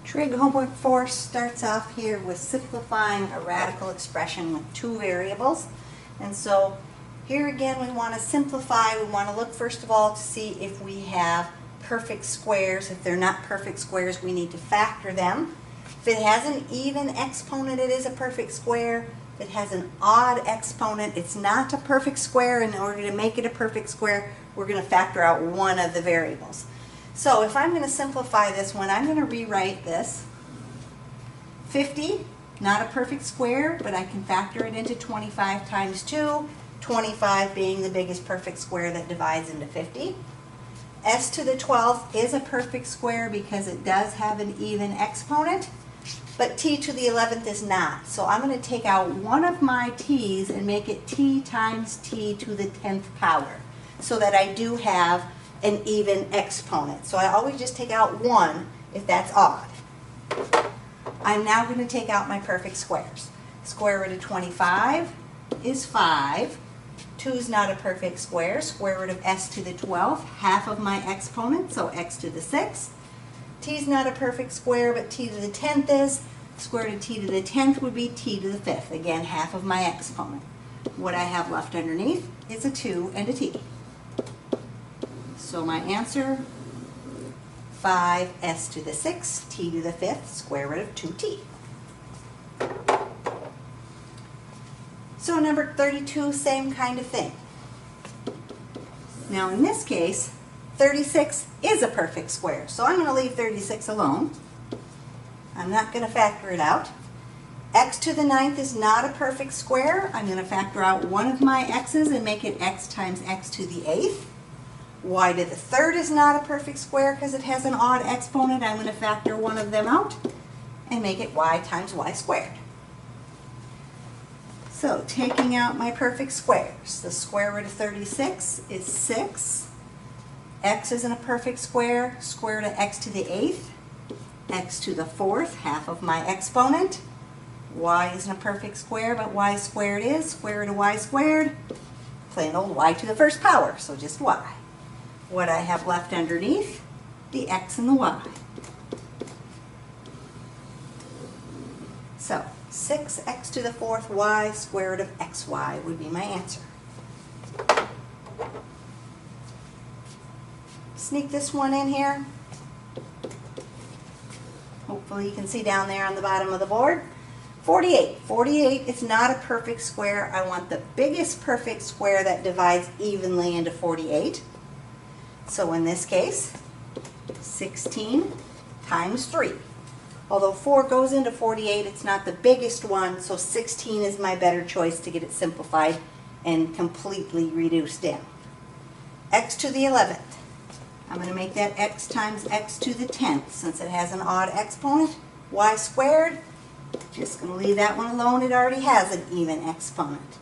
Trig homework 4 starts off here with simplifying a radical expression with two variables. And so here again we want to simplify. We want to look first of all to see if we have perfect squares. If they're not perfect squares, we need to factor them. If it has an even exponent, it is a perfect square. If it has an odd exponent, it's not a perfect square. In order to make it a perfect square, we're going to factor out one of the variables. So if I'm going to simplify this one, I'm going to rewrite this. 50, not a perfect square, but I can factor it into 25 times 2, 25 being the biggest perfect square that divides into 50. S to the 12th is a perfect square because it does have an even exponent, but t to the 11th is not. So I'm going to take out one of my t's and make it t times t to the 10th power so that I do have an even exponent. So I always just take out one if that's odd. I'm now going to take out my perfect squares. Square root of 25 is 5. 2 is not a perfect square. Square root of s to the 12th, half of my exponent, so x to the 6th. T is not a perfect square, but t to the 10th is. Square root of t to the 10th would be t to the 5th. Again, half of my exponent. What I have left underneath is a 2 and a t. So my answer, 5s to the 6th, t to the 5th, square root of 2t. So number 32, same kind of thing. Now in this case, 36 is a perfect square. So I'm going to leave 36 alone. I'm not going to factor it out. X to the 9th is not a perfect square. I'm going to factor out one of my x's and make it x times x to the 8th. Y to the 3rd is not a perfect square because it has an odd exponent. I'm going to factor one of them out and make it y times y squared. So taking out my perfect squares, the square root of 36 is 6. X isn't a perfect square. Square root of x to the 8th. X to the 4th, half of my exponent. Y isn't a perfect square, but y squared is. Square root of y squared. Plain old y to the 1st power, so just y. What I have left underneath, the x and the y. So 6x to the 4th y square root of xy would be my answer. Sneak this one in here. Hopefully you can see down there on the bottom of the board. 48. 48 is not a perfect square. I want the biggest perfect square that divides evenly into 48. So in this case, 16 times 3. Although 4 goes into 48, it's not the biggest one, so 16 is my better choice to get it simplified and completely reduced down. X to the 11th. I'm going to make that x times x to the 10th. Since it has an odd exponent, y squared. Just going to leave that one alone. It already has an even exponent.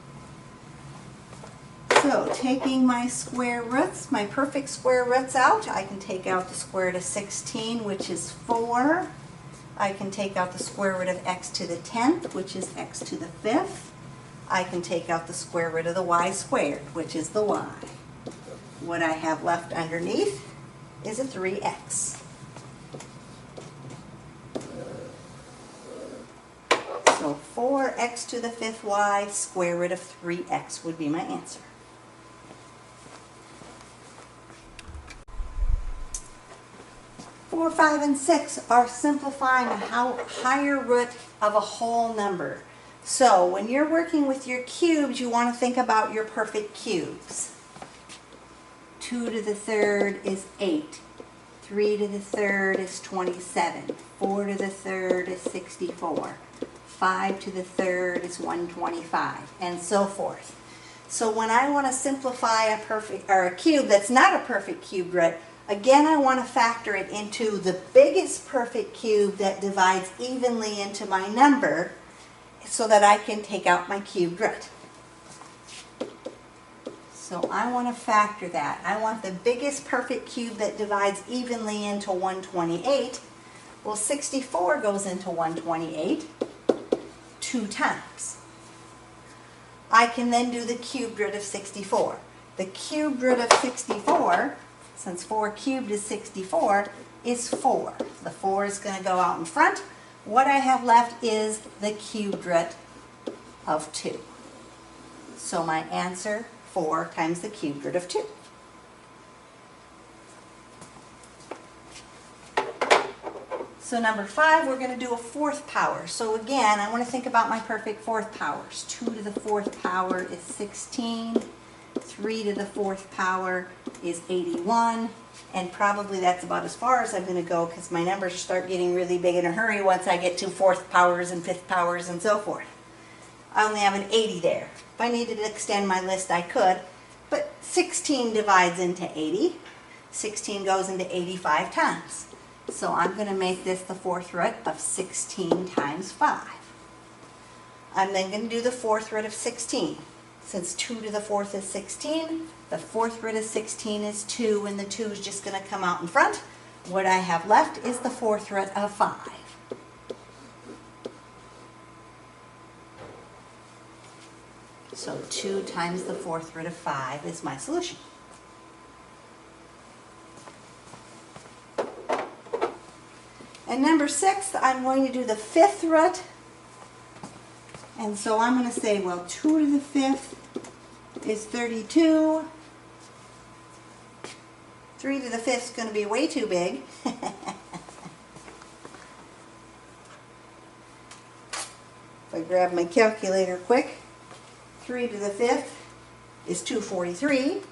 So taking my square roots, my perfect square roots out, I can take out the square root of 16, which is 4. I can take out the square root of x to the 10th, which is x to the 5th. I can take out the square root of the y squared, which is the y. What I have left underneath is a 3x. So 4x to the 5th y square root of 3x would be my answer. Four, 5, and 6 are simplifying a higher root of a whole number. So when you're working with your cubes, you want to think about your perfect cubes. 2 to the 3rd is 8. 3 to the 3rd is 27. 4 to the 3rd is 64. 5 to the 3rd is 125, and so forth. So when I want to simplify a cube that's not a perfect cube root, again, I want to factor it into the biggest perfect cube that divides evenly into my number so that I can take out my cube root. So I want to factor that. I want the biggest perfect cube that divides evenly into 128. Well, 64 goes into 128 2 times. I can then do the cube root of 64. The cube root of 64, since 4 cubed is 64, is 4. The 4 is going to go out in front. What I have left is the cubed root of 2. So my answer, 4 times the cubed root of 2. So number 5, we're going to do a 4th power. So again, I want to think about my perfect 4th powers. 2 to the 4th power is 16. 3 to the 4th power is 81. And probably that's about as far as I'm going to go because my numbers start getting really big in a hurry once I get to 4th powers and 5th powers and so forth. I only have an 80 there. If I needed to extend my list, I could. But 16 divides into 80. 16 goes into 85 times. So I'm going to make this the 4th root of 16 times 5. I'm then going to do the 4th root of 16. Since 2 to the 4th is 16, the 4th root of 16 is 2, and the 2 is just going to come out in front. What I have left is the 4th root of 5. So 2 times the 4th root of 5 is my solution. And number 6, I'm going to do the 5th root. And so I'm going to say, well, 2 to the 5th is 32. 3 to the 5th is going to be way too big. If I grab my calculator quick, 3 to the 5th is 243.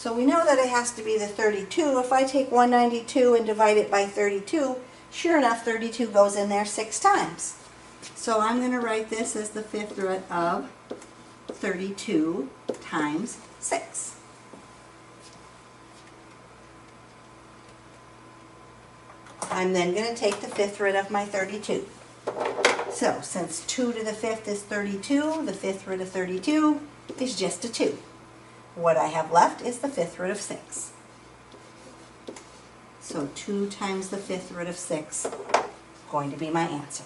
So we know that it has to be the 32. If I take 192 and divide it by 32, sure enough, 32 goes in there 6 times. So I'm going to write this as the 5th root of 32 times 6. I'm then going to take the 5th root of my 32. So since 2 to the 5th is 32, the 5th root of 32 is just a 2. What I have left is the 5th root of 6. So 2 times the 5th root of 6 is going to be my answer.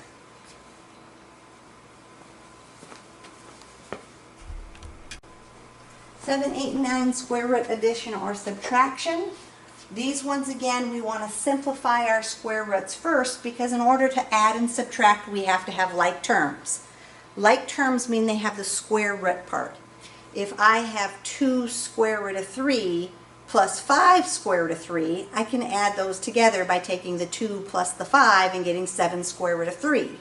Seven, 8, and 9, square root addition or subtraction. These ones, again, we want to simplify our square roots first because in order to add and subtract, we have to have like terms. Like terms mean they have the square root part. If I have 2 square root of 3 plus 5 square root of 3, I can add those together by taking the 2 plus the 5 and getting 7 square root of 3.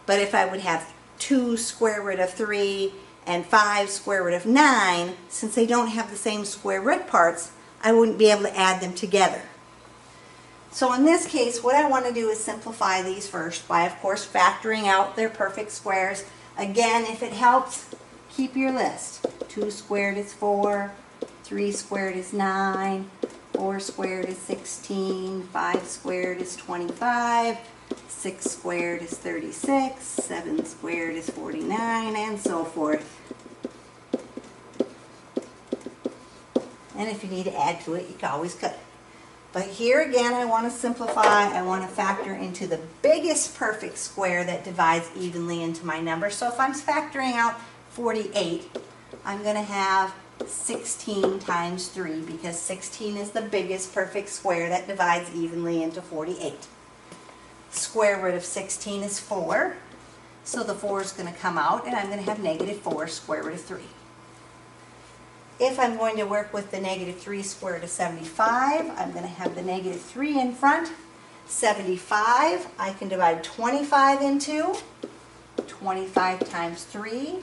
But if I would have 2 square root of 3 and 5 square root of 9, since they don't have the same square root parts, I wouldn't be able to add them together. So in this case, what I want to do is simplify these first by, of course, factoring out their perfect squares. Again, if it helps, keep your list. 2 squared is 4, 3 squared is 9, 4 squared is 16, 5 squared is 25, 6 squared is 36, 7 squared is 49, and so forth. And if you need to add to it, you can always cut it. But here again, I want to simplify. I want to factor into the biggest perfect square that divides evenly into my number. So if I'm factoring out 48, I'm going to have 16 times 3 because 16 is the biggest perfect square that divides evenly into 48. Square root of 16 is 4, so the 4 is going to come out and I'm going to have negative 4 square root of 3. If I'm going to work with the negative 3 square root of 75, I'm going to have the negative 3 in front. 75, I can divide 25 into. 25 times 3.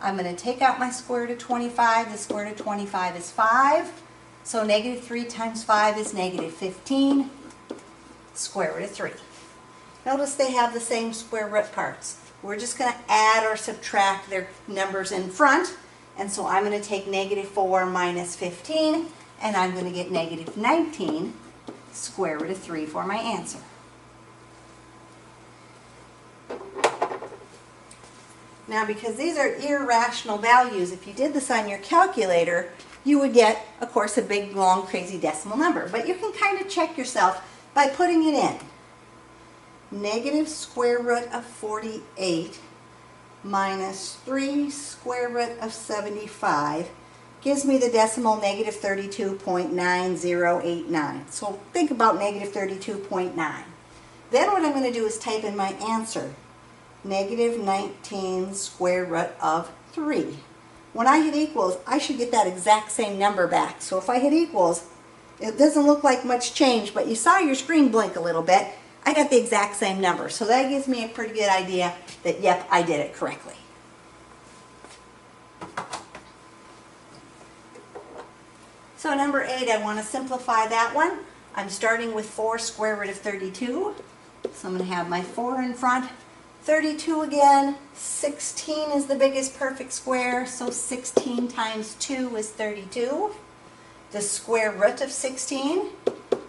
I'm going to take out my square root of 25. The square root of 25 is 5. So negative 3 times 5 is negative 15. Square root of 3. Notice they have the same square root parts. We're just going to add or subtract their numbers in front. And so I'm going to take negative 4 minus 15, and I'm going to get negative 19 square root of 3 for my answer. Now, because these are irrational values, if you did this on your calculator, you would get, of course, a big, long, crazy decimal number. But you can kind of check yourself by putting it in. Negative square root of 48 minus 3 square root of 75 gives me the decimal negative 32.9089. So think about negative 32.9. Then what I'm going to do is type in my answer, negative 19 square root of 3. When I hit equals, I should get that exact same number back. So if I hit equals, it doesn't look like much change, but you saw your screen blink a little bit. I got the exact same number. So that gives me a pretty good idea that, yep, I did it correctly. So number 8, I want to simplify that one. I'm starting with 4 square root of 32. So I'm going to have my 4 in front. 32 again. 16 is the biggest perfect square, so 16 times 2 is 32. The square root of 16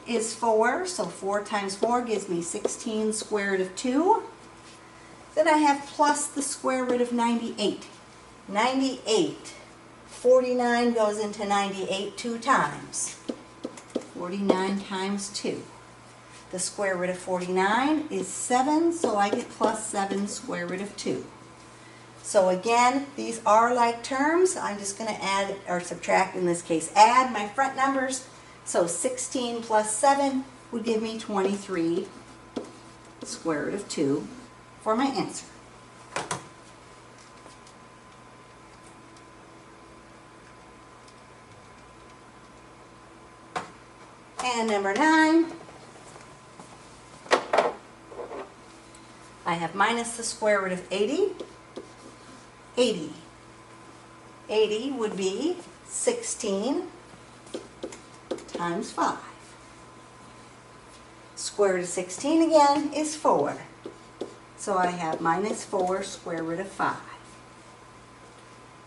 is 4, so 4 times 4 gives me 16 square root of 2. Then I have plus the square root of 98. 98. 49 goes into 98 2 times. 49 times 2. The square root of 49 is 7, so I get plus 7 square root of 2. So again, these are like terms. I'm just going to add, or subtract in this case, add my front numbers. So 16 plus 7 would give me 23 square root of 2 for my answer. And number 9, I have minus the square root of 80. 80. 80 would be 16 times 5. Square root of 16 again is 4. So I have minus 4 square root of 5.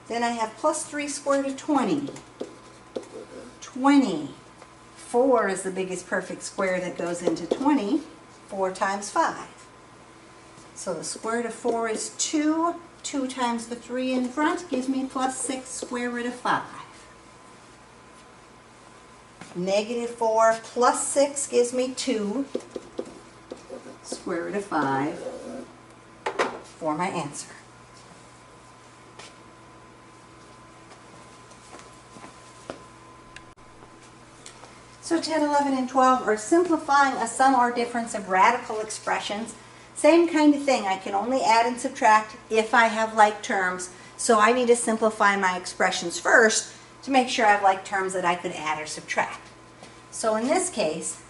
Then I have plus 3 square root of 20. 20. 4 is the biggest perfect square that goes into 20. 4 times 5. So the square root of 4 is 2. 2 times the 3 in front gives me plus 6 square root of 5. Negative 4 plus 6 gives me 2 square root of 5 for my answer. So 10, 11, and 12 are simplifying a sum or difference of radical expressions. Same kind of thing. I can only add and subtract if I have like terms. So I need to simplify my expressions first to make sure I have like terms that I could add or subtract. So in this case,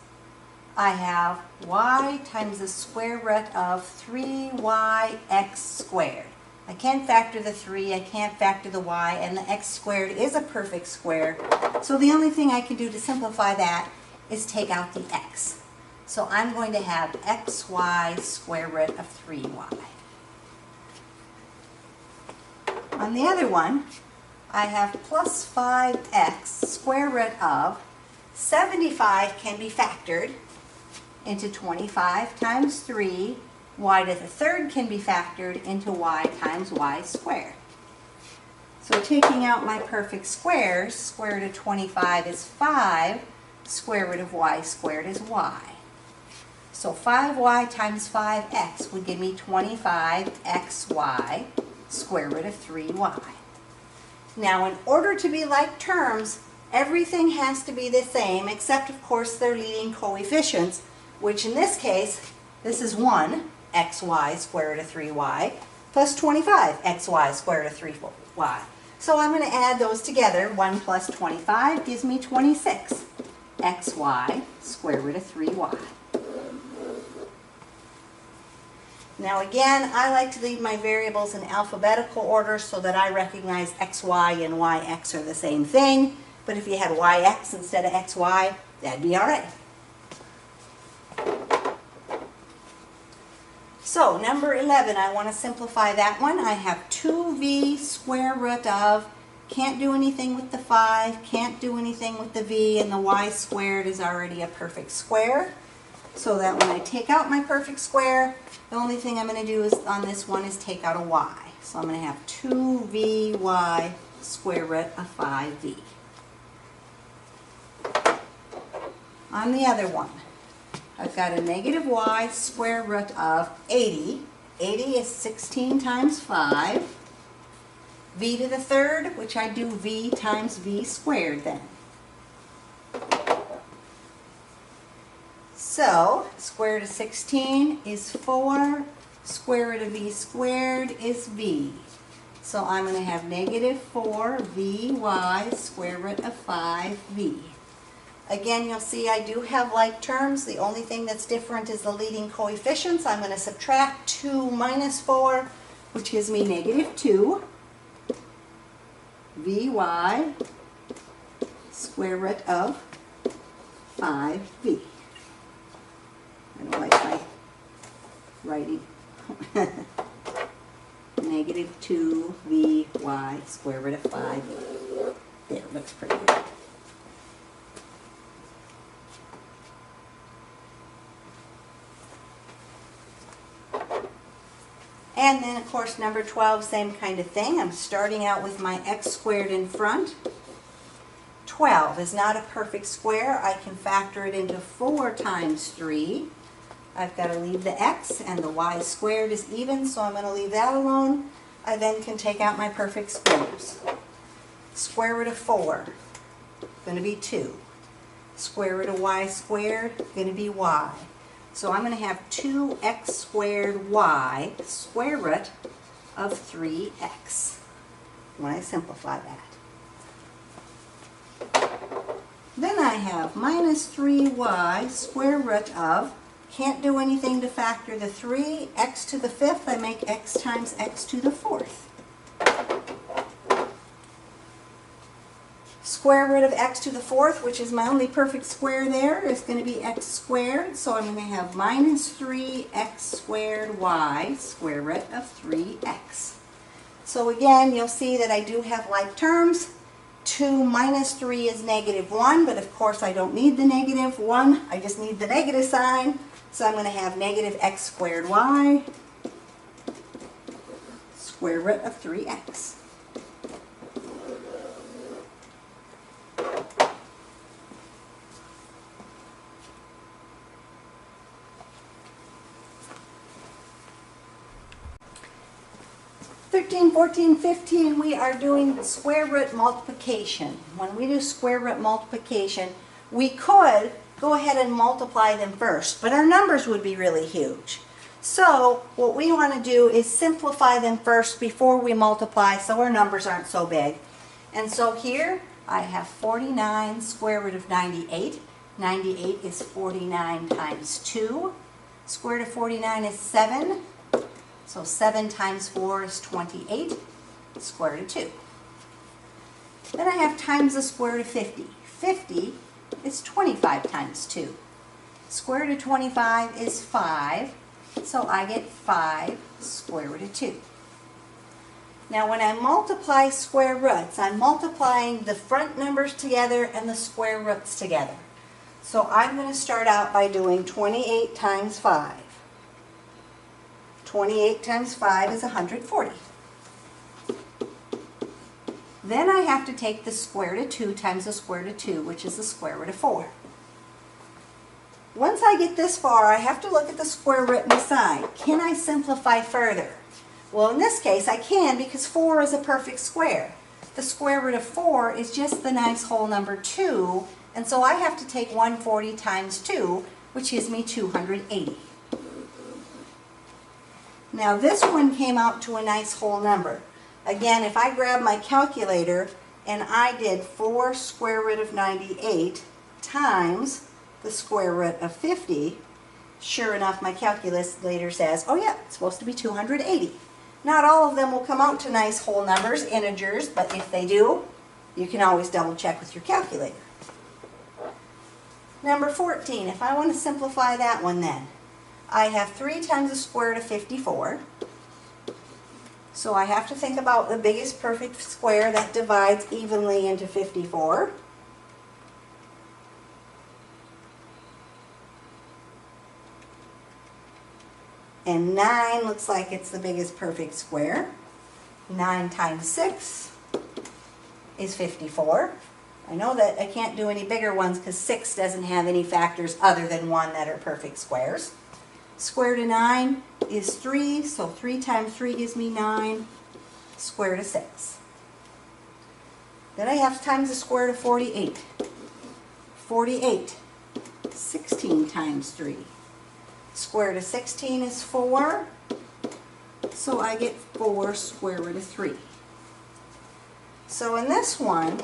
I have y times the square root of 3yx squared. I can't factor the 3, I can't factor the y, and the x squared is a perfect square. So the only thing I can do to simplify that is take out the x. So I'm going to have xy square root of 3y. On the other one, I have plus 5x square root of 75 can be factored into 25 times 3. Y to the third can be factored into y times y squared. So taking out my perfect squares, square root of 25 is 5, square root of y squared is y. So 5y times 5x would give me 25xy square root of 3y. Now in order to be like terms, everything has to be the same except of course their leading coefficients, which in this case, this is 1, xy square root of 3y, plus 25xy square root of 3y. So I'm going to add those together. 1 plus 25 gives me 26 xy square root of 3y. Now again, I like to leave my variables in alphabetical order so that I recognize xy and yx are the same thing. But if you had yx instead of xy, that'd be all right. So number 11, I want to simplify that one. I have 2v square root of, can't do anything with the 5, can't do anything with the v, and the y squared is already a perfect square. So that when I take out my perfect square, the only thing I'm going to do is on this one is take out a y. So I'm going to have 2vy square root of 5v. On the other one, I've got a negative y square root of 80. 80 is 16 times 5. v to the third, which I do v times v squared then. So, square root of 16 is 4, square root of v squared is v. So I'm going to have negative 4vy square root of 5v. Again, you'll see I do have like terms. The only thing that's different is the leading coefficients. I'm going to subtract 2 minus 4, which gives me negative 2 vy square root of 5v. I don't like my writing. Negative 2vy square root of 5. There, looks pretty good. And then, of course, number 12, same kind of thing. I'm starting out with my x squared in front. 12 is not a perfect square. I can factor it into 4 times 3. I've got to leave the x, and the y squared is even, so I'm going to leave that alone. I then can take out my perfect squares. Square root of 4, going to be 2. Square root of y squared, going to be y. So I'm going to have 2x squared y square root of 3x when I simplify that. Then I have minus 3y square root of, can't do anything to factor the 3, x to the 5th, I make x times x to the 4th. Square root of x to the 4th, which is my only perfect square there, is going to be x squared. So I'm going to have minus 3x squared y square root of 3x. So again, you'll see that I do have like terms. 2 minus 3 is negative 1, but of course I don't need the negative 1. I just need the negative sign. So I'm going to have negative x squared y square root of 3x. (13, 14, 15), we are doing square root multiplication. When we do square root multiplication, we could go ahead and multiply them first, but our numbers would be really huge. So what we want to do is simplify them first before we multiply so our numbers aren't so big. And so here I have 49 square root of 98. 98 is 49 times 2. Square root of 49 is 7. So 7 times 4 is 28. Square root of 2. Then I have times the square root of 50. 50 is 25 times 2. Square root of 25 is 5, so I get 5 square root of 2. Now when I multiply square roots, I'm multiplying the front numbers together and the square roots together. So I'm going to start out by doing 28 times 5. 28 times 5 is 140. Then I have to take the square root of 2 times the square root of 2, which is the square root of 4. Once I get this far, I have to look at the square root and decide, can I simplify further? Well, in this case, I can because 4 is a perfect square. The square root of 4 is just the nice whole number 2, and so I have to take 140 times 2, which gives me 280. Now this one came out to a nice whole number. Again, if I grab my calculator and I did 4 square root of 98 times the square root of 50, sure enough my calculator says, oh yeah, it's supposed to be 280. Not all of them will come out to nice whole numbers, integers, but if they do, you can always double check with your calculator. Number 14, if I want to simplify that one then, I have 3 times the square root of 54. So I have to think about the biggest perfect square that divides evenly into 54. And 9 looks like it's the biggest perfect square. 9 times 6 is 54. I know that I can't do any bigger ones because 6 doesn't have any factors other than 1 that are perfect squares. Square root of 9 is 3, so 3 times 3 gives me 9. Square root of 6. Then I have to times the square root of 48. 48, 16 times 3. Square root of 16 is 4, so I get 4 square root of 3. So in this one,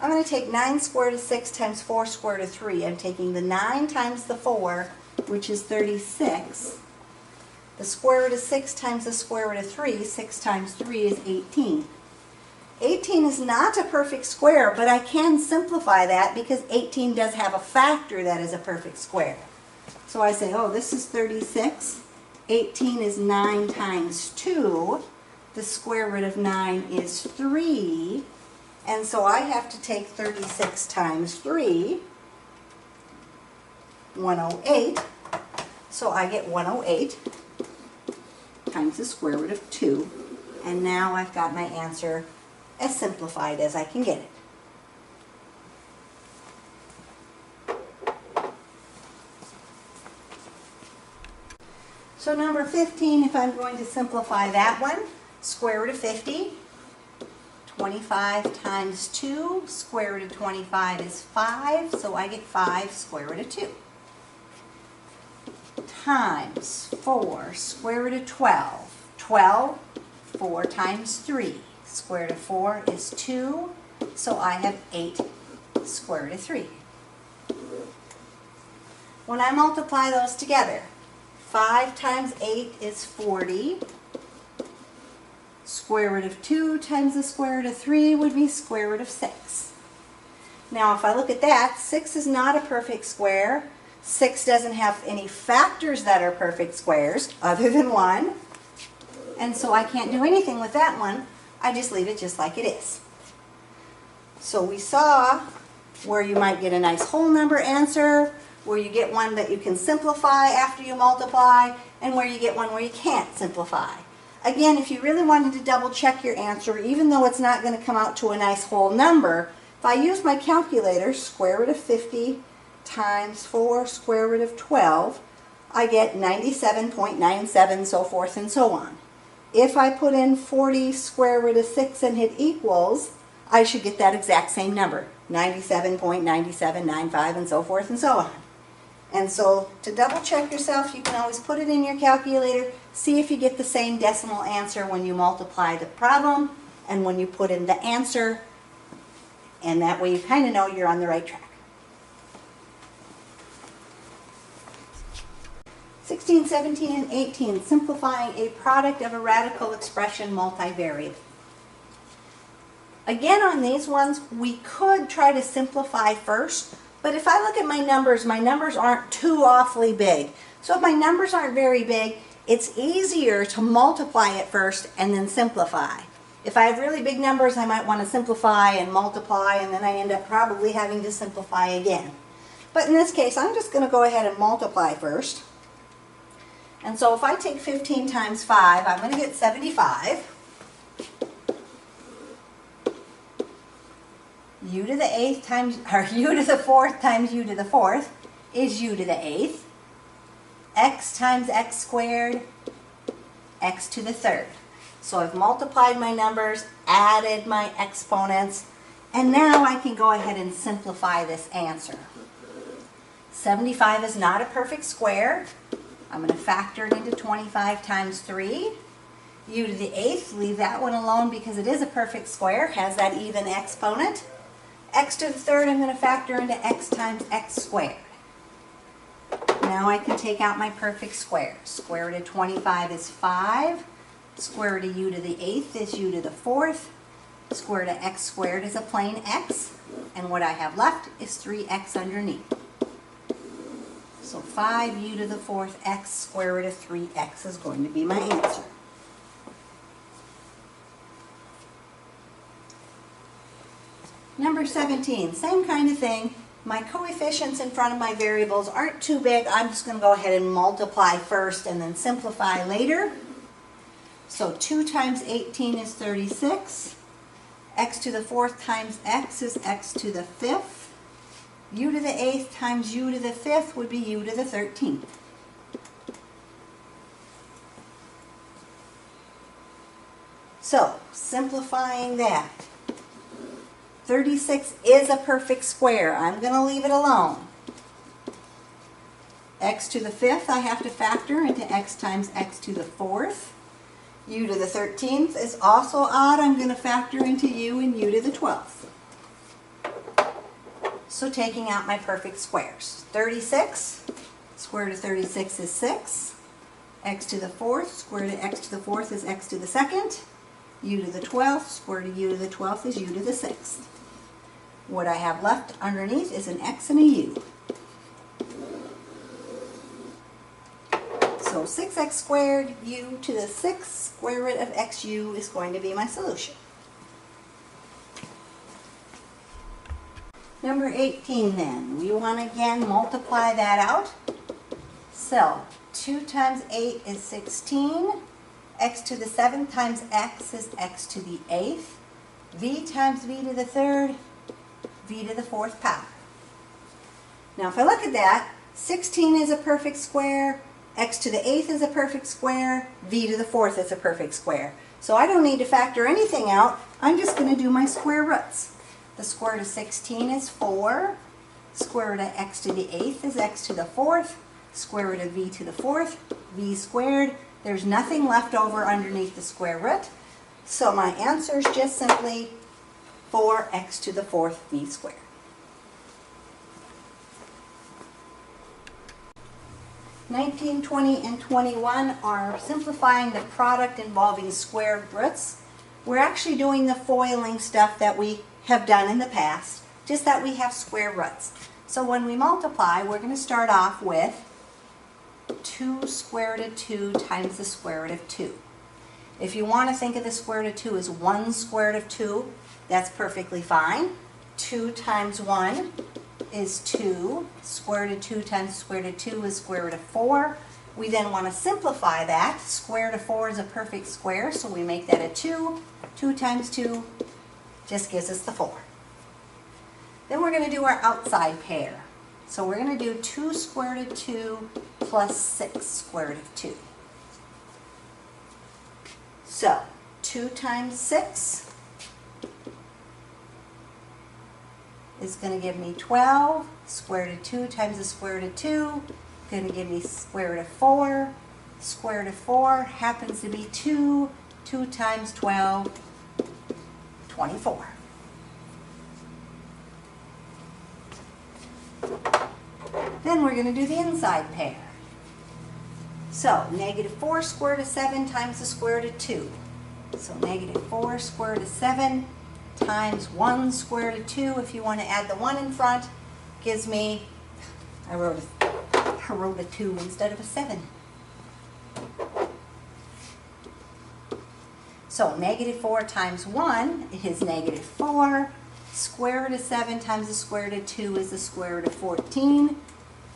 I'm going to take 9 square root of 6 times 4 square root of 3. I'm taking the 9 times the 4, which is 36. The square root of 6 times the square root of 3, 6 times 3 is 18. 18 is not a perfect square, but I can simplify that because 18 does have a factor that is a perfect square. So I say, oh, this is 36. 18 is 9 times 2. The square root of 9 is 3. And so I have to take 36 times 3, 108. So I get 108 times the square root of 2. And now I've got my answer as simplified as I can get it. So number 15, if I'm going to simplify that one, square root of 50, 25 times 2, square root of 25 is 5, so I get 5 square root of 2. Times 4, square root of 12. 12, 4 times 3. Square root of 4 is 2, so I have 8 square root of 3. When I multiply those together, 5 times 8 is 40. Square root of 2 times the square root of 3 would be square root of 6. Now if I look at that, 6 is not a perfect square. 6 doesn't have any factors that are perfect squares other than 1. And so I can't do anything with that one. I just leave it just like it is. So we saw where you might get a nice whole number answer, where you get one that you can simplify after you multiply, and where you get one where you can't simplify. Again, if you really wanted to double check your answer, even though it's not going to come out to a nice whole number, if I use my calculator, square root of 50 times 4 square root of 12, I get 97.97, so forth and so on. If I put in 40 square root of 6 and hit equals, I should get that exact same number, 97.9795, and so forth and so on. And so to double check yourself, you can always put it in your calculator, see if you get the same decimal answer when you multiply the problem and when you put in the answer, and that way you kind of know you're on the right track. 16, 17, and 18, simplifying a product of a radical expression multivariate. Again, on these ones, we could try to simplify first, but if I look at my numbers aren't too awfully big. So if my numbers aren't very big, it's easier to multiply it first and then simplify. If I have really big numbers, I might want to simplify and multiply, and then I end up probably having to simplify again. But in this case, I'm just going to go ahead and multiply first. And so if I take 15 times 5, I'm going to get 75. U to the 8th times, or U to the 4th times U to the 4th is U to the 8th. X times X squared, X to the 3rd. So I've multiplied my numbers, added my exponents, and now I can go ahead and simplify this answer. 75 is not a perfect square. I'm going to factor it into 25 times 3. U to the 8th, leave that one alone because it is a perfect square, has that even exponent. X to the 3rd, I'm going to factor into X times X squared. Now I can take out my perfect squares. Square root of 25 is 5. Square root of U to the 8th is U to the 4th. Square root of X squared is a plain X. And what I have left is 3X underneath. So 5U to the 4th X square root of 3X is going to be my answer. Number 17, same kind of thing. My coefficients in front of my variables aren't too big. I'm just going to go ahead and multiply first and then simplify later. So 2 times 18 is 36. X to the 4th times X is X to the 5th. U to the 8th times U to the 5th would be U to the 13th. So, simplifying that. 36 is a perfect square. I'm going to leave it alone. X to the 5th I have to factor into x times x to the 4th. U to the 13th is also odd. I'm going to factor into u and u to the 12th. So taking out my perfect squares. 36, square root of 36 is 6. X to the 4th, square root of x to the 4th is x to the 2nd. U to the 12th, square root of u to the 12th is u to the 6th. What I have left underneath is an x and a u. So 6x squared u to the 6th square root of xu is going to be my solution. Number 18 then, we want to again multiply that out. So 2 times 8 is 16. X to the 7th times x is x to the 8th. V times v to the 3rd, v to the 4th power. Now if I look at that, 16 is a perfect square, x to the 8th is a perfect square, v to the 4th is a perfect square. So I don't need to factor anything out. I'm just going to do my square roots. The square root of 16 is 4. Square root of x to the 8th is x to the 4th. Square root of v to the 4th, v squared. There's nothing left over underneath the square root. So my answer is just simply 4x to the 4th v squared. (19, 20, and 21 are simplifying the product involving squared roots. We're actually doing the foiling stuff that we have done in the past, just that we have square roots. So when we multiply, we're going to start off with 2 square root of 2 times the square root of 2. If you want to think of the square root of 2 as 1 square root of 2, that's perfectly fine. 2 times 1 is 2. Square root of 2 times square root of 2 is square root of 4. We then want to simplify that. Square root of 4 is a perfect square, so we make that a 2. 2 times 2 just gives us the 4. Then we're going to do our outside pair. So we're going to do 2 square root of 2 plus 6 square root of 2. So 2 times 6 is going to give me 12. Square root of 2 times the square root of 2 is going to give me square root of 4. Square root of 4 happens to be 2. 2 times 12, 24. Then we're going to do the inside pair. So negative 4 square root of 7 times the square root of 2. So negative 4 square root of 7 times 1 square root of 2, if you want to add the 1 in front, gives me, I wrote a 2 instead of a 7. So negative 4 times 1 is negative 4. Square root of 7 times the square root of 2 is the square root of 14.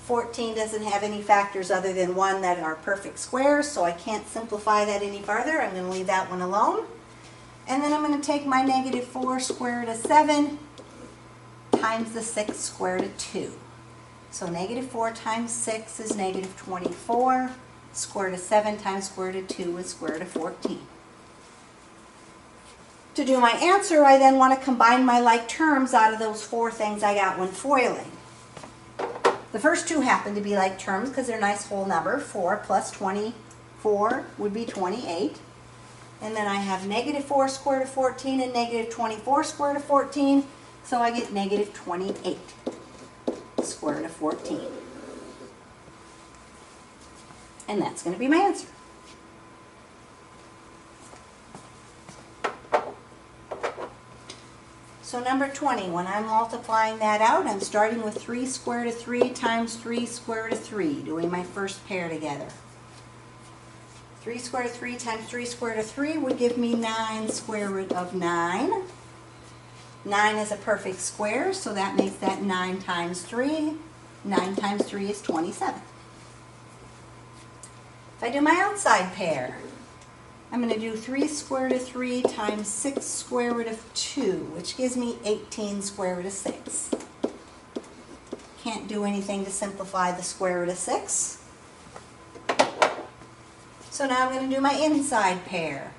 14 doesn't have any factors other than 1 that are perfect squares, so I can't simplify that any farther. I'm going to leave that one alone. And then I'm going to take my negative 4 square root of 7 times the 6 square root of 2. So negative 4 times 6 is negative 24. Square root of 7 times square root of 2 is square root of 14. To do my answer, I then want to combine my like terms out of those 4 things I got when foiling. The first 2 happen to be like terms because they're a nice whole number. 4 plus 24 would be 28. And then I have negative 4 square root of 14 and negative 24 square root of 14. So I get negative 28 square root of 14. And that's going to be my answer. So number 20, when I'm multiplying that out, I'm starting with 3 square root of 3 times 3 square root of 3, doing my first pair together. 3 square root of 3 times 3 square root of 3 would give me 9 square root of 9. 9 is a perfect square, so that makes that 9 times 3. 9 times 3 is 27. If I do my outside pair, I'm going to do 3 square root of 3 times 6 square root of 2, which gives me 18 square root of 6. Can't do anything to simplify the square root of 6. So now I'm going to do my inside pair.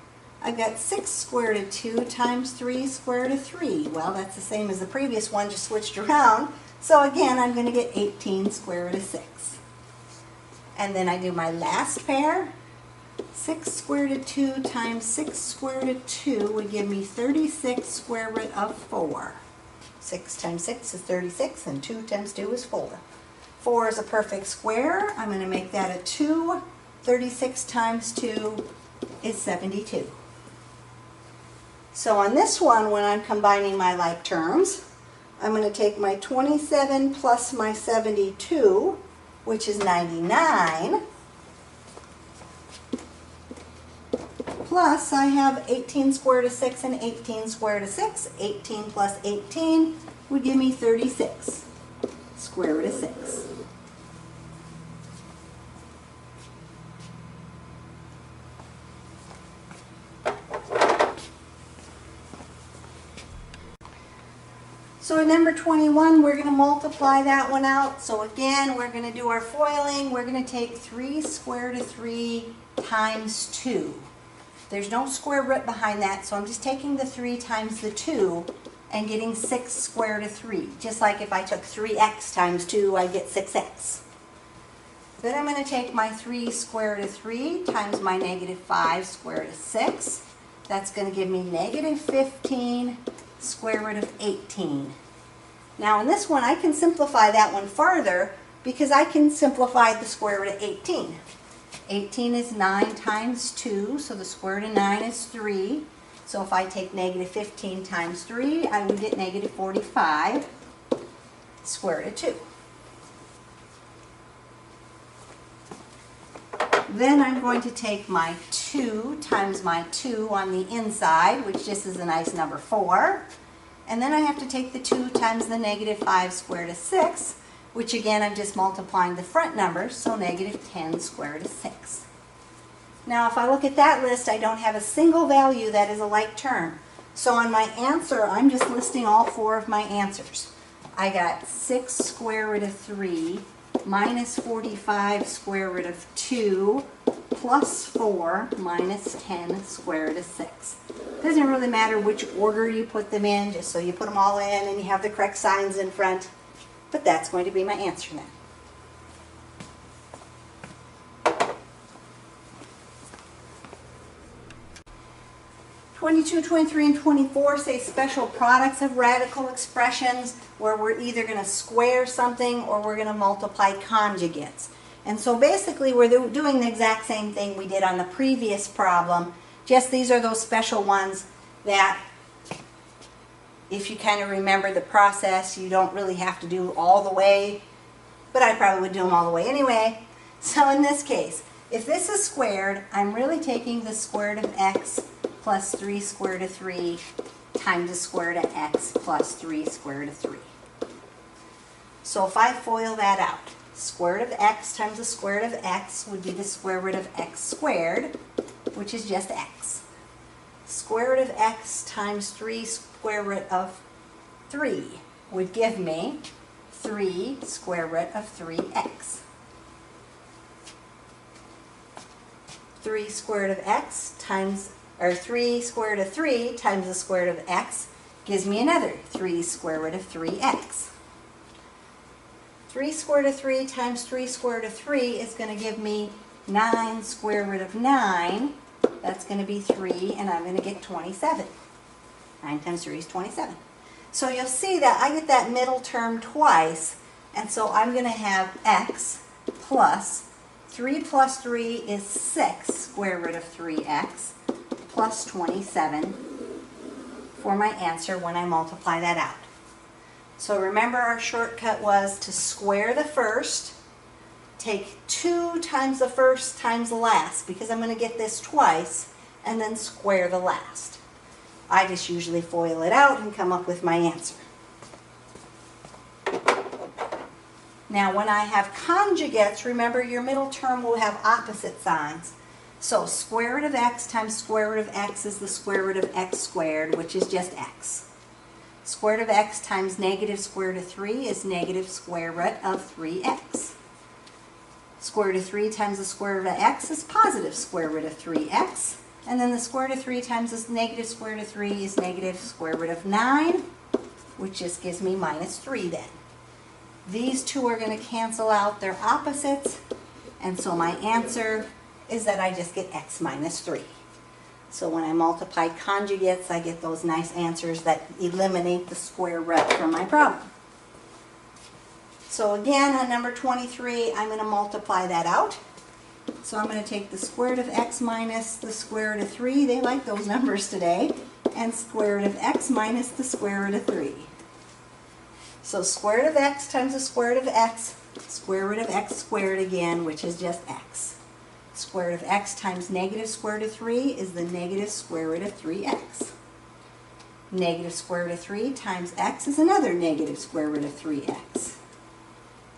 I've got 6 square root of 2 times 3 square root of 3. Well, that's the same as the previous one, just switched around. So again, I'm going to get 18 square root of 6. And then I do my last pair. 6 square root of 2 times 6 square root of 2 would give me 36 square root of 4. 6 times 6 is 36, and 2 times 2 is 4. 4 is a perfect square. I'm going to make that a 2. 36 times 2 is 72. So on this one, when I'm combining my like terms, I'm going to take my 27 plus my 72, which is 99, plus I have 18 square root of 6 and 18 square root of 6. 18 plus 18 would give me 36 square root of 6. So at number 21, we're going to multiply that one out. So again, we're going to do our foiling. We're going to take 3 square root of 3 times 2. There's no square root behind that, so I'm just taking the 3 times the 2 and getting 6 square root of 3. Just like if I took 3x times 2, I'd get 6x. Then I'm going to take my 3 square root of 3 times my negative 5 square root of 6. That's going to give me negative 15 square root of 18. Now in this one, I can simplify that one farther because I can simplify the square root of 18. 18 is 9 times 2, so the square root of 9 is 3. So if I take negative 15 times 3, I would get negative 45 square root of 2. Then I'm going to take my 2 times my 2 on the inside, which just is a nice number 4. And then I have to take the 2 times the negative 5 square root of 6, which again I'm just multiplying the front numbers, so negative 10 square root of 6. Now if I look at that list, I don't have a single value that is a like term. So on my answer, I'm just listing all 4 of my answers. I got 6 square root of 3 minus 45 square root of 2 plus 4 minus 10 square root of 6. Doesn't really matter which order you put them in, just so you put them all in and you have the correct signs in front. But that's going to be my answer now. (22, 23, and 24) say special products of radical expressions where we're either going to square something or we're going to multiply conjugates. And so basically we're doing the exact same thing we did on the previous problem, just these are those special ones that if you kind of remember the process, you don't really have to do all the way, but I probably would do them all the way anyway. So in this case, if this is squared, I'm really taking the square root of x plus 3 square root of 3 times the square root of x plus 3 square root of 3. So if I FOIL that out, square root of x times the square root of x would be the square root of x squared, which is just x. Square root of x times 3 square root of 3 would give me 3 square root of 3x. 3 square root of x times, or 3 square root of 3 times the square root of x gives me another 3 square root of 3x. 3 square root of 3 times 3 square root of 3 is going to give me 9 square root of 9. That's going to be 3, and I'm going to get 27. 9 times 3 is 27. So you'll see that I get that middle term twice, and so I'm going to have x plus 3 plus 3 is 6 square root of 3x plus 27 for my answer when I multiply that out. So remember our shortcut was to square the first, take 2 times the first times the last, because I'm going to get this twice, and then square the last. I just usually FOIL it out and come up with my answer. Now when I have conjugates, remember your middle term will have opposite signs. So square root of x times square root of x is the square root of x squared, which is just x. Square root of x times negative square root of 3 is negative square root of 3x. Square root of 3 times the square root of x is positive square root of 3x. And then the square root of 3 times the negative square root of 3 is negative square root of 9, which just gives me minus 3 then. These two are going to cancel out their opposites, and so my answer is that I just get x minus 3. So when I multiply conjugates, I get those nice answers that eliminate the square root from my problem. So again, on number 23, I'm going to multiply that out. So I'm going to take the square root of x minus the square root of 3, they like those numbers today, and square root of x minus the square root of 3. So square root of x times the square root of x, square root of x squared again, which is just x. Square root of x times negative square root of 3 is the negative square root of 3x. Negative square root of 3 times x is another negative square root of 3x.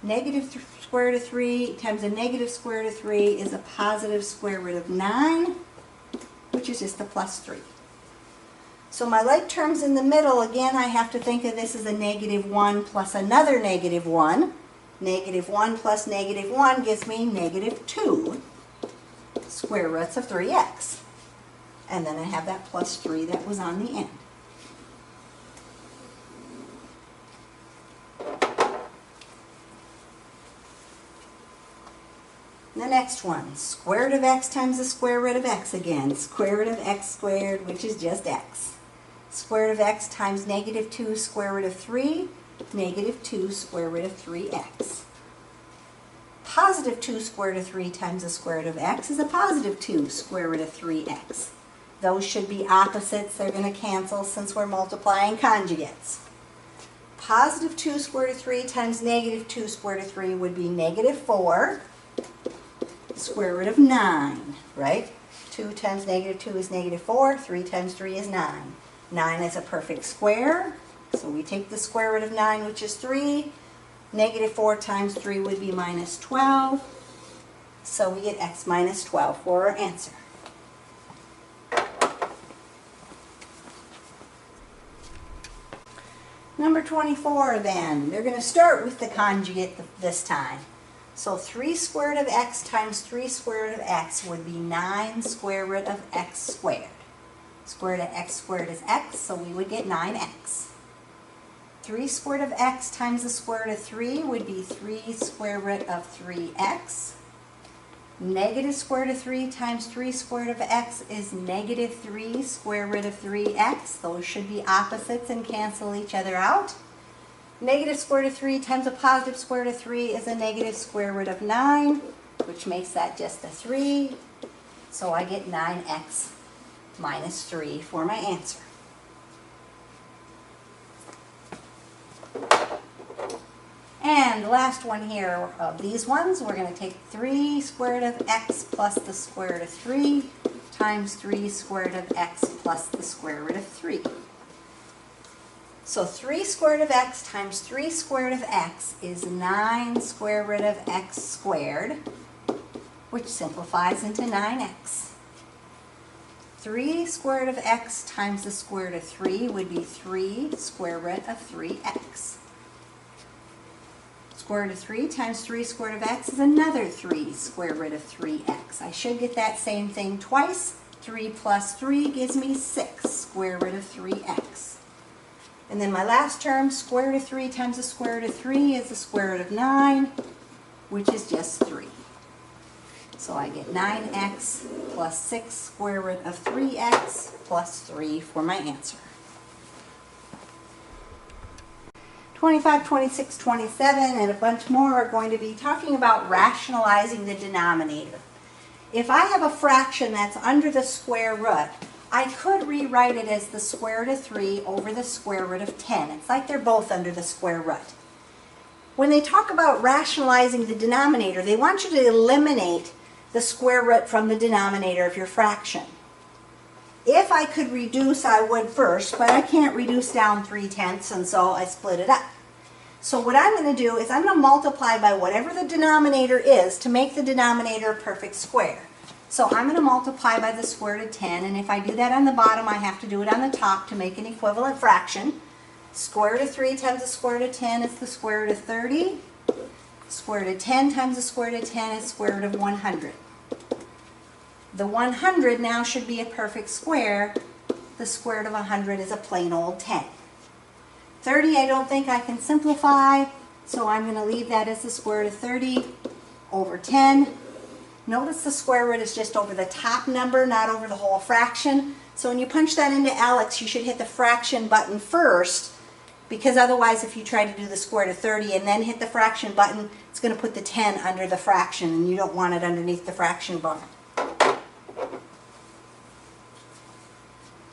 Negative square root of 3 times a negative square root of 3 is a positive square root of 9, which is just a plus 3. So my like terms in the middle, again, I have to think of this as a negative 1 plus another negative 1. Negative 1 plus negative 1 gives me negative 2 square roots of 3x. And then I have that plus 3 that was on the end. The next one, square root of x times the square root of x again. Square root of x squared, which is just x. Square root of x times negative 2 square root of 3, negative 2 square root of 3x. Positive 2 square root of 3 times the square root of x is a positive 2 square root of 3x. Those should be opposites. They're going to cancel since we're multiplying conjugates. Positive 2 square root of 3 times negative 2 square root of 3 would be negative 4 square root of 9, right? 2 times negative 2 is negative 4, 3 times 3 is 9. 9 is a perfect square, so we take the square root of 9, which is 3. Negative 4 times 3 would be minus 12, so we get x minus 12 for our answer. Number 24 then, they're going to start with the conjugate this time. So 3 square root of x times 3 square root of x would be 9 square root of x squared. Square root of x squared is x, so we would get 9x. 3 square root of x times the square root of 3 would be 3 square root of 3x. Negative square root of 3 times 3 square root of x is negative 3 square root of 3x. Those should be opposites and cancel each other out. Negative square root of 3 times a positive square root of 3 is a negative square root of 9, which makes that just a 3. So I get 9x minus 3 for my answer. And the last one here of these ones, we're going to take 3 square root of x plus the square root of 3 times 3 square root of x plus the square root of 3. So 3 square root of x times 3 square root of x is 9 square root of x squared, which simplifies into 9x. 3 square root of x times the square root of 3 would be 3 square root of 3x. Square root of 3 times 3 square root of x is another 3 square root of 3x. I should get that same thing twice. 3 plus 3 gives me 6 square root of 3x. And then my last term, square root of 3 times the square root of 3 is the square root of 9, which is just 3. So I get 9x plus 6 square root of 3x plus 3 for my answer. 25, 26, 27, and a bunch more are going to be talking about rationalizing the denominator. If I have a fraction that's under the square root, I could rewrite it as the square root of 3 over the square root of 10. It's like they're both under the square root. When they talk about rationalizing the denominator, they want you to eliminate the square root from the denominator of your fraction. If I could reduce, I would first, but I can't reduce down 3/10, and so I split it up. So what I'm going to do is I'm going to multiply by whatever the denominator is to make the denominator a perfect square. So I'm going to multiply by the square root of 10, and if I do that on the bottom, I have to do it on the top to make an equivalent fraction. Square root of 3 times the square root of 10 is the square root of 30. Square root of 10 times the square root of 10 is square root of 100. The 100 now should be a perfect square. The square root of 100 is a plain old 10. 30 I don't think I can simplify, so I'm going to leave that as the square root of 30 over 10. Notice the square root is just over the top number, not over the whole fraction. So when you punch that into Alex, you should hit the fraction button first, because otherwise if you try to do the square root of 30 and then hit the fraction button, it's going to put the 10 under the fraction, and you don't want it underneath the fraction button.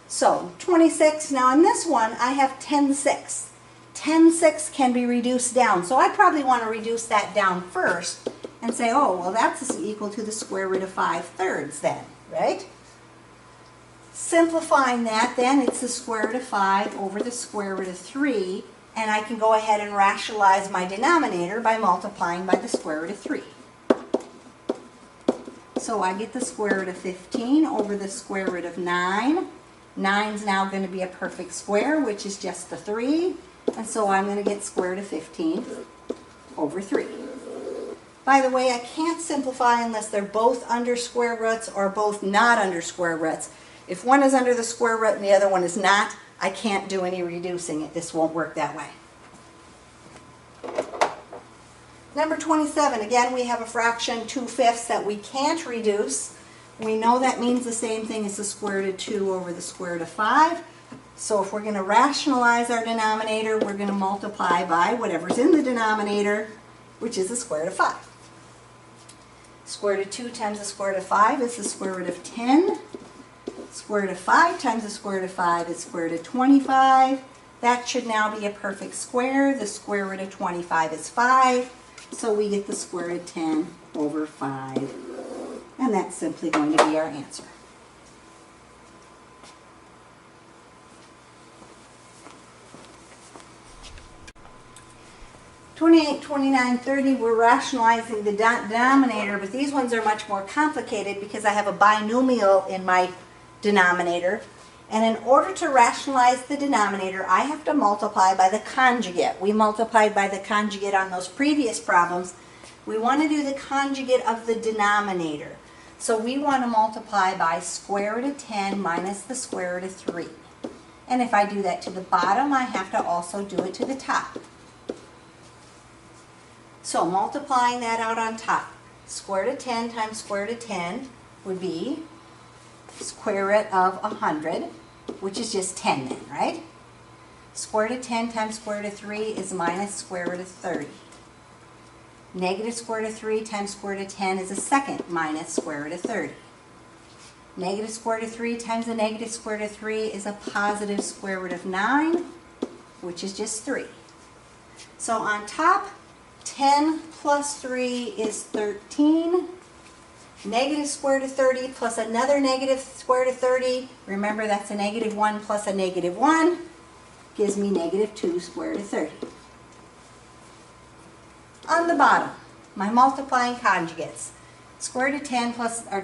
So 26, now in this one I have 10/6. 10/6 can be reduced down, so I probably want to reduce that down first and say, oh, well that's equal to the square root of 5/3 then, right? Simplifying that then, it's the square root of 5 over the square root of 3, and I can go ahead and rationalize my denominator by multiplying by the square root of 3. So I get the square root of 15 over the square root of 9. 9 is now going to be a perfect square, which is just the 3. And so I'm going to get square root of 15 over 3. By the way, I can't simplify unless they're both under square roots or both not under square roots. If one is under the square root and the other one is not, I can't do any reducing it. This won't work that way. Number 27, again we have a fraction 2/5 that we can't reduce. We know that means the same thing as the square root of 2 over the square root of 5. So if we're going to rationalize our denominator, we're going to multiply by whatever's in the denominator, which is the square root of 5. Square root of 2 times the square root of 5 is the square root of 10. Square root of 5 times the square root of 5 is square root of 25. That should now be a perfect square. The square root of 25 is 5. So we get the square root of 10 over 5. And that's simply going to be our answer. 28, 29, 30, we're rationalizing the denominator, but these ones are much more complicated because I have a binomial in my denominator. And in order to rationalize the denominator, I have to multiply by the conjugate. We multiplied by the conjugate on those previous problems. We want to do the conjugate of the denominator. So we want to multiply by square root of 10 minus the square root of 3. And if I do that to the bottom, I have to also do it to the top. So multiplying that out on top, square root of 10 times square root of 10 would be square root of 100, which is just 10 then, right? Square root of 10 times square root of 3 is minus square root of 30. Negative square root of 3 times square root of 10 is a second minus square root of 30. Negative square root of 3 times the negative square root of 3 is a positive square root of 9, which is just 3. So on top, 10 plus 3 is 13. Negative square root of 30 plus another negative square root of 30. Remember, that's a negative 1 plus a negative 1. Gives me negative 2 square root of 30. On the bottom, my multiplying conjugates. Square root of 10 plus, or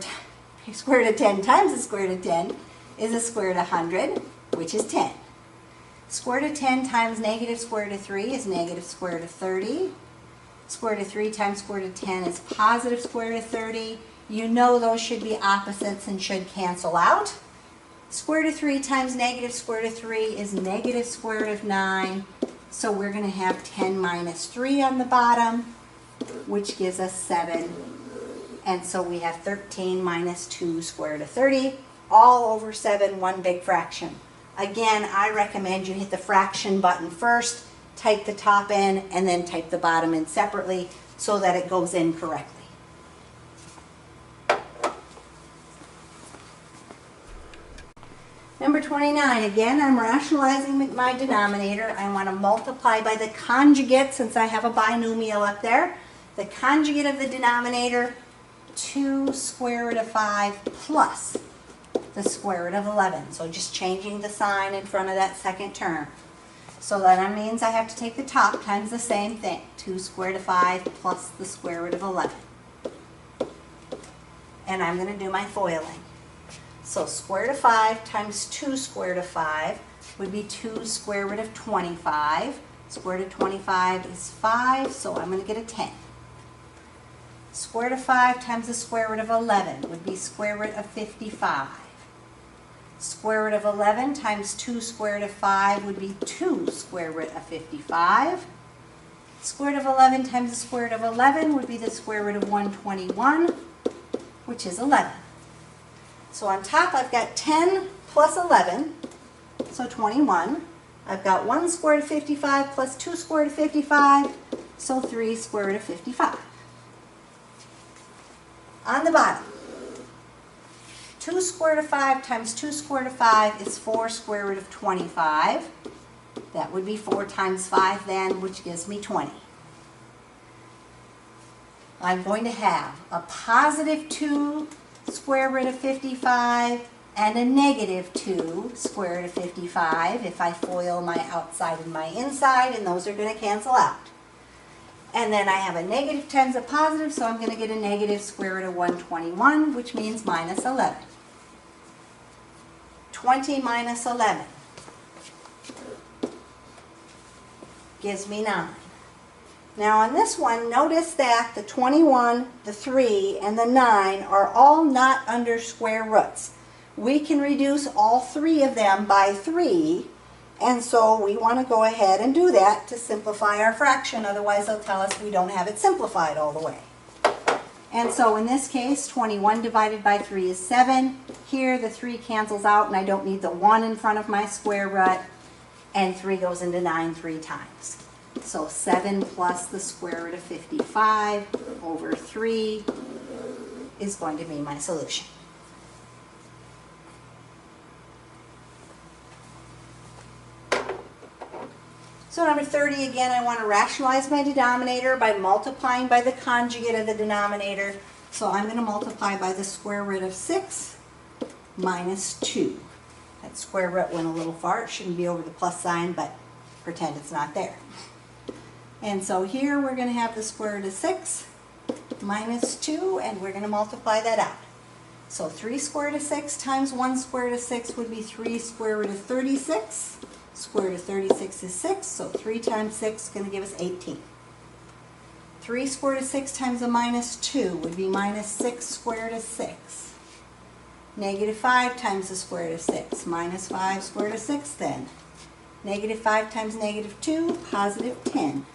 square root of 10 times the square root of 10 is a square root of 100, which is 10. Square root of 10 times negative square root of 3 is negative square root of 30. Square root of 3 times square root of 10 is positive square root of 30. You know those should be opposites and should cancel out. Square root of 3 times negative square root of 3 is negative square root of 9. So we're going to have 10 minus 3 on the bottom, which gives us 7. And so we have 13 minus 2 square root of 30, all over 7, one big fraction. Again, I recommend you hit the fraction button first, type the top in, and then type the bottom in separately so that it goes in correctly. Number 29, again, I'm rationalizing my denominator. I want to multiply by the conjugate since I have a binomial up there. The conjugate of the denominator, 2 square root of 5 plus the square root of 11. So just changing the sign in front of that second term. So that means I have to take the top times the same thing, 2 square root of 5 plus the square root of 11. And I'm going to do my foiling. So square root of 5 times 2 square root of 5 would be 2 square root of 25. Square root of 25 is 5, so I'm going to get a 10. Square root of 5 times the square root of 11 would be square root of 55. Square root of 11 times 2 square root of 5 would be 2 square root of 55. Square root of 11 times the square root of 11 would be the square root of 121, which is 11. So on top I've got 10 plus 11, so 21. I've got 1 square root of 55 plus 2 square root of 55, so 3 square root of 55. On the bottom, 2 square root of 5 times 2 square root of 5 is 4 square root of 25. That would be 4 times 5 then, which gives me 20. I'm going to have a positive 2 square root of 55 and a negative 2 square root of 55 if I FOIL my outside and my inside, and those are going to cancel out. And then I have a negative times a positive, so I'm going to get a negative square root of 121, which means minus 11. 20 minus 11 gives me 9. Now on this one, notice that the 21, the 3, and the 9 are all not under square roots. We can reduce all 3 of them by 3, and so we want to go ahead and do that to simplify our fraction, otherwise they'll tell us we don't have it simplified all the way. And so in this case, 21 divided by 3 is 7. Here the 3 cancels out and I don't need the 1 in front of my square root, and 3 goes into 9 3 times. So 7 plus the square root of 55 over 3 is going to be my solution. So number 30, again, I want to rationalize my denominator by multiplying by the conjugate of the denominator. So I'm going to multiply by the square root of 6 minus 2. That square root went a little far. It shouldn't be over the plus sign, but pretend it's not there. And so here we're going to have the square root of 6 minus 2, and we're going to multiply that out. So 3 square root of 6 times 1 square root of 6 would be 3 square root of 36. Square root of 36 is 6, so 3 times 6 is going to give us 18. 3 square root of 6 times a minus 2 would be minus 6 square root of 6. Negative 5 times the square root of 6, minus 5 square root of 6 then. Negative 5 times negative 2, positive 10.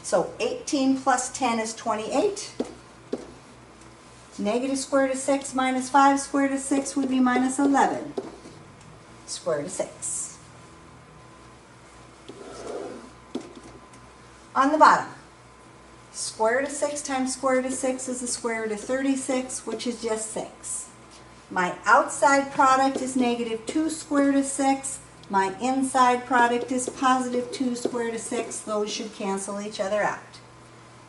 So 18 plus 10 is 28. Negative square root of 6 minus 5 square root of 6 would be minus 11 square root of 6. On the bottom, square root of 6 times square root of 6 is the square root of 36, which is just 6. My outside product is negative 2 square root of 6. My inside product is positive 2 square root of 6. Those should cancel each other out.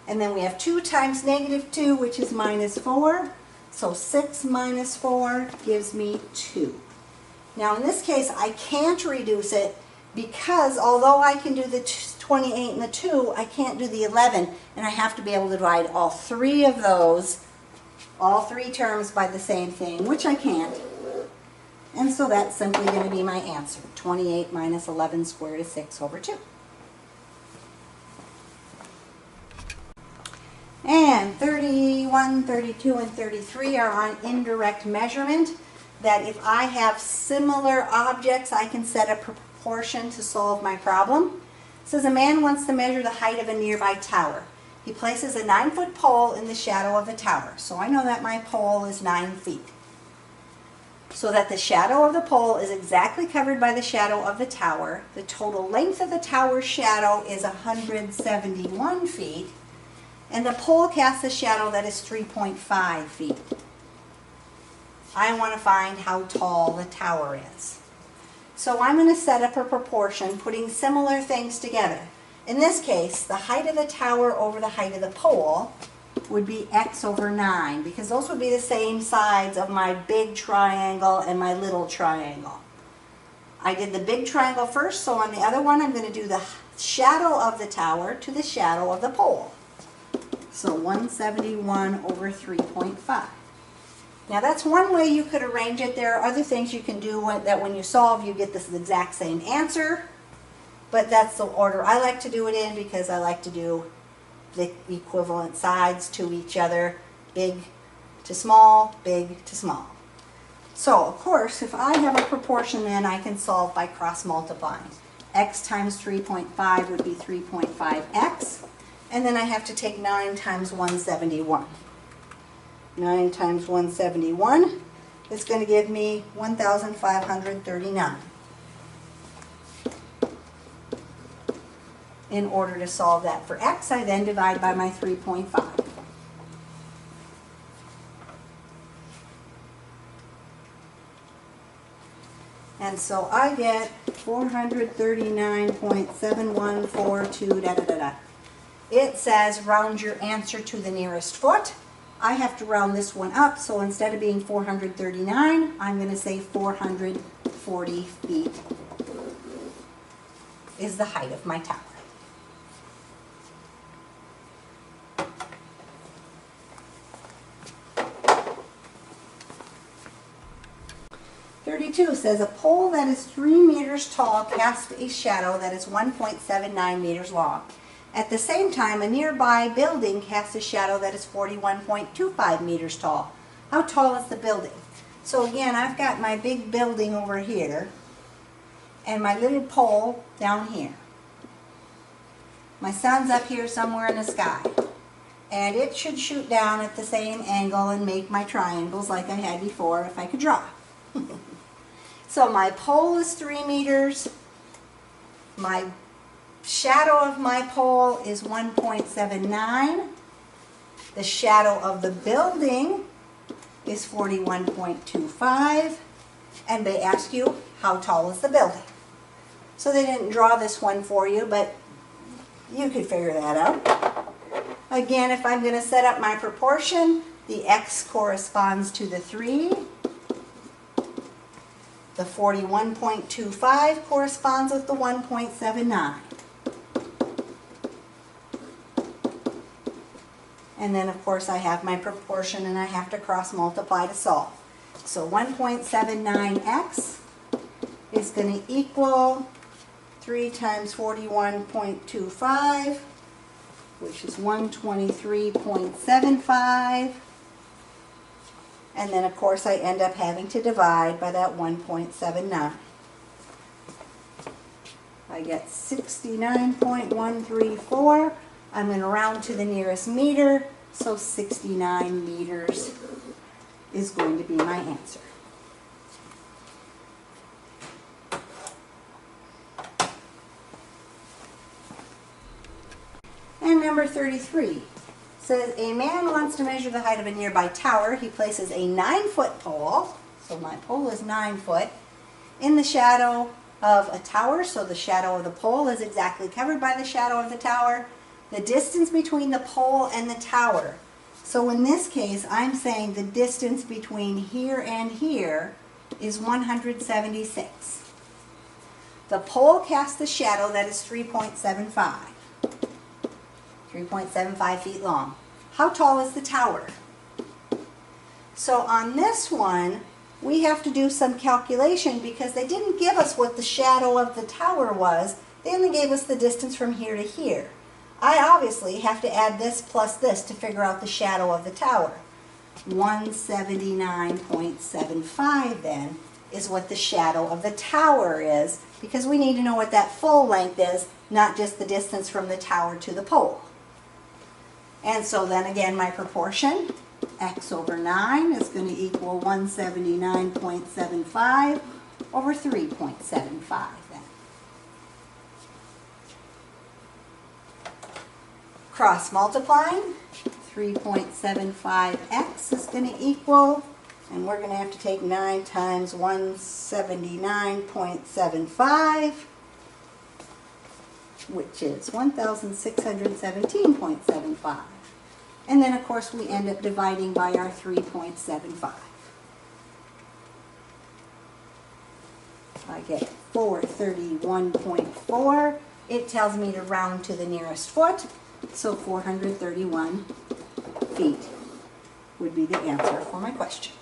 And then we have 2 times negative 2, which is minus 4. So 6 minus 4 gives me 2. Now in this case, I can't reduce it because although I can do the 28 and the 2, I can't do the 11, and I have to be able to divide all 3 of those, all 3 terms by the same thing, which I can't. And so that's simply going to be my answer, 28 minus 11 square root of 6 over 2. And 31, 32, and 33 are on indirect measurement, that if I have similar objects, I can set a proportion to solve my problem. It says a man wants to measure the height of a nearby tower. He places a 9-foot pole in the shadow of the tower. So I know that my pole is 9 feet. So that the shadow of the pole is exactly covered by the shadow of the tower. The total length of the tower's shadow is 171 feet. And the pole casts a shadow that is 3.5 feet. I want to find how tall the tower is. So I'm going to set up a proportion putting similar things together. In this case, the height of the tower over the height of the pole would be x over 9, because those would be the same sides of my big triangle and my little triangle. I did the big triangle first, so on the other one I'm going to do the shadow of the tower to the shadow of the pole. So 171 over 3.5. Now that's one way you could arrange it. There are other things you can do that when you solve you get this exact same answer, but that's the order I like to do it in because I like to do the equivalent sides to each other, big to small, big to small. So, of course, if I have a proportion, then I can solve by cross multiplying. X times 3.5 would be 3.5x, and then I have to take 9 times 171. 9 times 171 is going to give me 1,539. In order to solve that for x, I then divide by my 3.5. And so I get 439.7142 da da da da. It says round your answer to the nearest foot. I have to round this one up, so instead of being 439, I'm going to say 440 feet is the height of my tower. Says a pole that is 3 meters tall casts a shadow that is 1.79 meters long. At the same time, a nearby building casts a shadow that is 41.25 meters tall. How tall is the building? So again, I've got my big building over here and my little pole down here. My sun's up here somewhere in the sky, and it should shoot down at the same angle and make my triangles like I had before if I could draw. So my pole is 3 meters, my shadow of my pole is 1.79, the shadow of the building is 41.25, and they ask you how tall is the building. So they didn't draw this one for you, but you could figure that out. Again, if I'm going to set up my proportion, the x corresponds to the 3. The 41.25 corresponds with the 1.79. And then, of course, I have my proportion, and I have to cross multiply to solve. So 1.79x is going to equal 3 times 41.25, which is 123.75. And then, of course, I end up having to divide by that 1.79. I get 69.134. I'm going to round to the nearest meter, so 69 meters is going to be my answer. And number 33. Says a man wants to measure the height of a nearby tower. He places a 9-foot pole, so my pole is 9 foot, in the shadow of a tower, so the shadow of the pole is exactly covered by the shadow of the tower. The distance between the pole and the tower. So in this case, I'm saying the distance between here and here is 176. The pole casts a shadow that is 3.75 feet long. How tall is the tower? So on this one, we have to do some calculation because they didn't give us what the shadow of the tower was. They only gave us the distance from here to here. I obviously have to add this plus this to figure out the shadow of the tower. 179.75 then is what the shadow of the tower is, because we need to know what that full length is, not just the distance from the tower to the pole. And so then again, my proportion, x over 9 is going to equal 179.75 over 3.75 then. Cross multiplying, 3.75x is going to equal, and we're going to have to take 9 times 179.75, which is 1,617.75. And then, of course, we end up dividing by our 3.75. I get 431.4. It tells me to round to the nearest foot, so 431 feet would be the answer for my question.